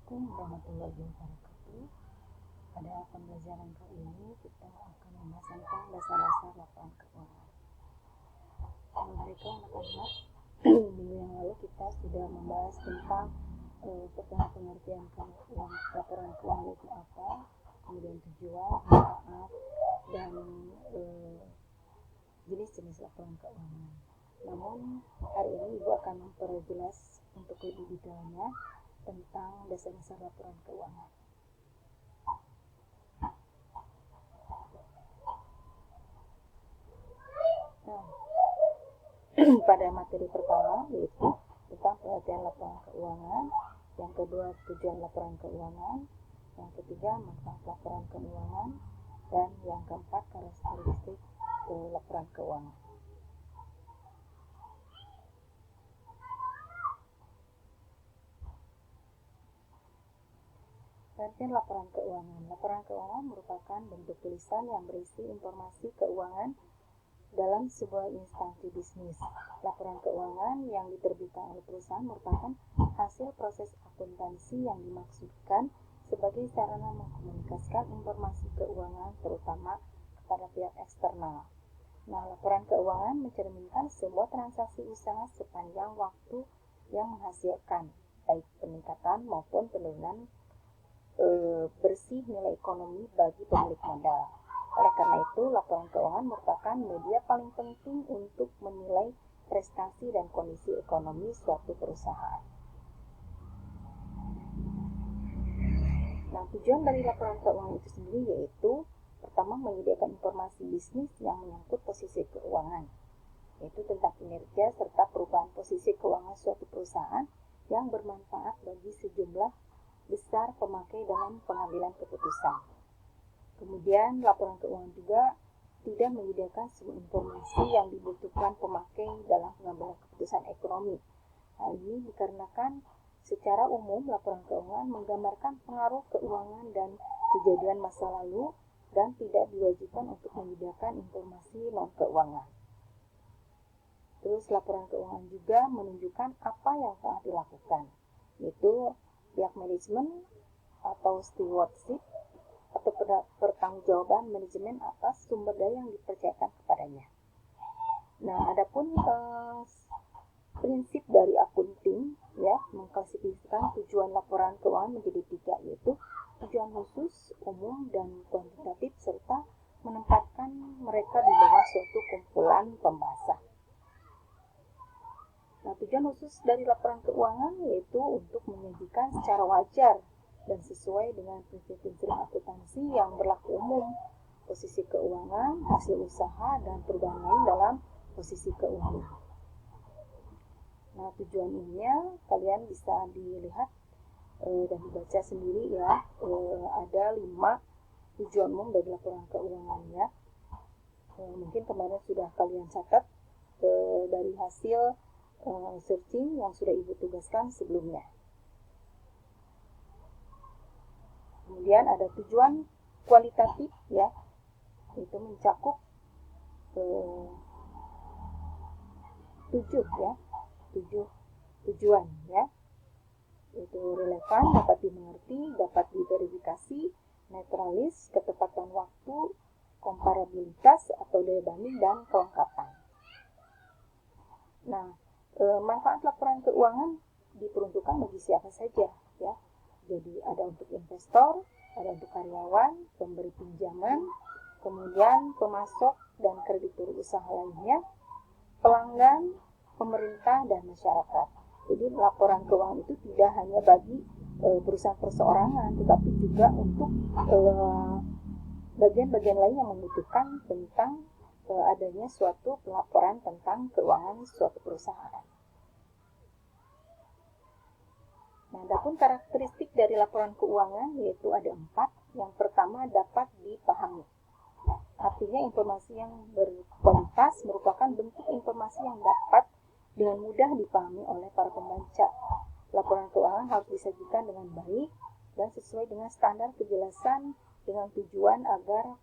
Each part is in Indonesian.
Assalamualaikum warahmatullahi wabarakatuh. Pada pembelajaran kali ini kita akan membahas tentang dasar-dasar laporan keuangan. Assalamualaikum anak-anak. Minggu yang lalu kita sudah membahas tentang pertama pengertian laporan keuangan itu apa, kemudian tujuan, manfaat, dan jenis-jenis laporan keuangan. Namun hari ini Ibu akan memperjelas untuk lebih detailnya tentang dasar-dasar laporan keuangan. Nah, pada materi pertama yaitu tentang pengertian laporan keuangan, yang kedua tujuan laporan keuangan, yang ketiga manfaat laporan keuangan, dan yang keempat karakteristik laporan keuangan. Pengertian laporan keuangan. Laporan keuangan merupakan bentuk tulisan yang berisi informasi keuangan dalam sebuah instansi bisnis. Laporan keuangan yang diterbitkan oleh perusahaan merupakan hasil proses akuntansi yang dimaksudkan sebagai sarana mengkomunikasikan informasi keuangan terutama kepada pihak eksternal. Nah, laporan keuangan mencerminkan semua transaksi usaha sepanjang waktu yang menghasilkan baik peningkatan maupun penurunan bersih nilai ekonomi bagi pemilik modal. Oleh karena itu, laporan keuangan merupakan media paling penting untuk menilai prestasi dan kondisi ekonomi suatu perusahaan. Nah, tujuan dari laporan keuangan itu sendiri yaitu pertama menyediakan informasi bisnis yang menyangkut posisi keuangan, yaitu tentang kinerja serta perubahan posisi keuangan suatu perusahaan yang bermanfaat bagi sejumlah besar pemakai dalam pengambilan keputusan. Kemudian laporan keuangan juga tidak menyediakan semua informasi yang dibutuhkan pemakai dalam pengambilan keputusan ekonomi. Hal ini dikarenakan secara umum laporan keuangan menggambarkan pengaruh keuangan dan kejadian masa lalu dan tidak diwajibkan untuk menyediakan informasi non-keuangan. Terus laporan keuangan juga menunjukkan apa yang telah dilakukan, yaitu pihak manajemen atau stewardship atau pertanggungjawaban manajemen atas sumber daya yang dipercayakan kepadanya. Nah, adapun prinsip dari akunting ya mengklasifikasikan tujuan laporan keuangan menjadi 3, yaitu tujuan khusus, umum, dan kuantitatif serta menempatkan mereka di bawah suatu kumpulan pembahasan. Nah, tujuan khusus dari laporan keuangan yaitu untuk menyajikan secara wajar dan sesuai dengan prinsip-prinsip akuntansi yang berlaku umum, posisi keuangan, hasil usaha, dan perubahan lain dalam posisi keuangan. Nah, tujuan umumnya kalian bisa dilihat dan dibaca sendiri ya. Ada 5 tujuan umum dari laporan keuangannya. Mungkin kemarin sudah kalian catat dari hasil searching yang sudah Ibu tugaskan sebelumnya. Kemudian ada tujuan kualitatif ya, itu mencakup 7 tujuan ya, yaitu relevan, dapat dimengerti, dapat diverifikasi, netralis, ketepatan waktu, komparabilitas atau daya banding, dan kelengkapan. Nah, manfaat laporan keuangan diperuntukkan bagi siapa saja ya. Jadi ada untuk investor, ada untuk karyawan, pemberi pinjaman, kemudian pemasok dan kreditur usaha lainnya, pelanggan, pemerintah, dan masyarakat. Jadi laporan keuangan itu tidak hanya bagi perusahaan perseorangan, tetapi juga untuk bagian-bagian lain yang membutuhkan tentang adanya suatu pelaporan tentang keuangan suatu perusahaan. Nah, adapun karakteristik dari laporan keuangan yaitu ada 4. Yang pertama, dapat dipahami. Artinya informasi yang berkualitas merupakan bentuk informasi yang dapat dengan mudah dipahami oleh para pembaca. Laporan keuangan harus disajikan dengan baik dan sesuai dengan standar kejelasan dengan tujuan agar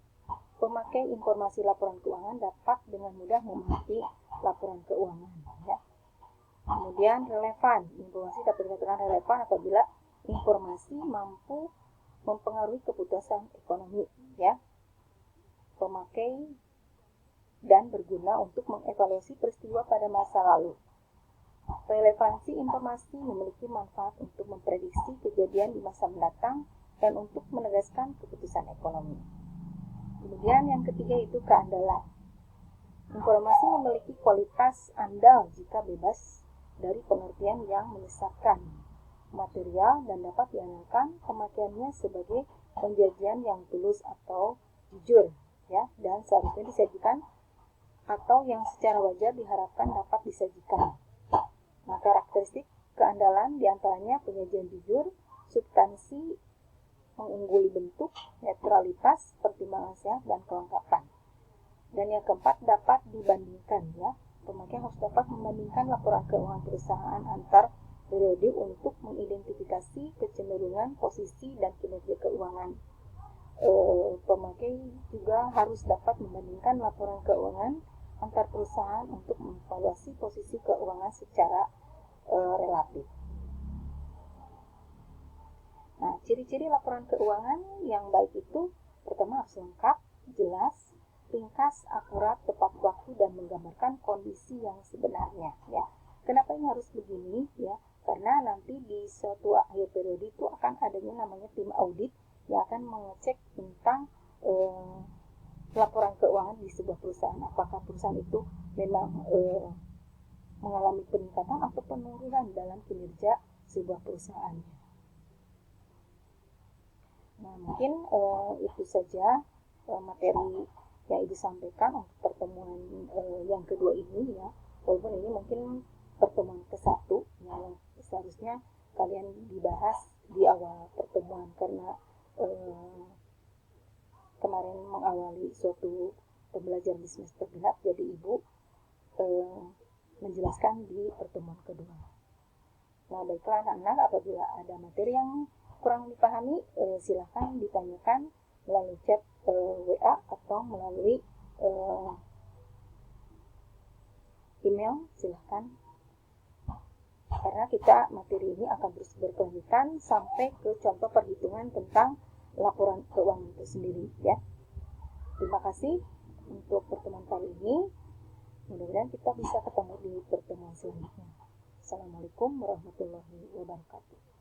pemakai informasi laporan keuangan dapat dengan mudah memahami laporan keuangan ya. Kemudian relevan, informasi dapat dikatakan relevan apabila informasi mampu mempengaruhi keputusan ekonomi, ya, pemakai, dan berguna untuk mengevaluasi peristiwa pada masa lalu. Relevansi informasi memiliki manfaat untuk memprediksi kejadian di masa mendatang dan untuk menegaskan keputusan ekonomi. Kemudian yang ketiga itu keandalan. Informasi memiliki kualitas andal jika bebas dari pengertian yang menyesatkan material dan dapat diandalkan pemakaiannya sebagai penyajian yang tulus atau jujur, ya, dan seharusnya disajikan atau yang secara wajar diharapkan dapat disajikan. Nah, karakteristik keandalan diantaranya penyajian jujur, substansi, mengungguli bentuk, netralitas, pertimbangan sehat, dan kelengkapan. Dan yang keempat, dapat dibandingkan, ya. Pemakai harus dapat membandingkan laporan keuangan perusahaan antar periode untuk mengidentifikasi kecenderungan, posisi, dan kinerja keuangan. Pemakai juga harus dapat membandingkan laporan keuangan antar perusahaan untuk mengevaluasi posisi keuangan secara relatif. Nah, ciri-ciri laporan keuangan yang baik itu pertama harus lengkap, jelas, ringkas, akurat, tepat waktu, dan menggambarkan kondisi yang sebenarnya, ya. Kenapa ini harus begini, ya? Karena nanti di suatu akhir periode itu akan adanya namanya tim audit yang akan mengecek tentang laporan keuangan di sebuah perusahaan. Apakah perusahaan itu memang mengalami peningkatan atau penurunan dalam kinerja sebuah perusahaan. Nah, mungkin itu saja materi yang Ibu sampaikan untuk pertemuan yang kedua ini, ya. Walaupun ini mungkin pertemuan ke-1 yang seharusnya kalian dibahas di awal pertemuan karena kemarin mengawali suatu pembelajaran di semester genap, jadi Ibu menjelaskan di pertemuan kedua. Nah, baiklah anak-anak, apabila ada materi yang kurang dipahami, silahkan ditanyakan melalui chat WA atau melalui email, silahkan. Karena kita materi ini akan terus berkelanjutan sampai ke contoh perhitungan tentang laporan keuangan itu sendiri, ya. Terima kasih untuk pertemuan kali ini. Mudah-mudahan kita bisa ketemu di pertemuan selanjutnya. Assalamualaikum warahmatullahi wabarakatuh.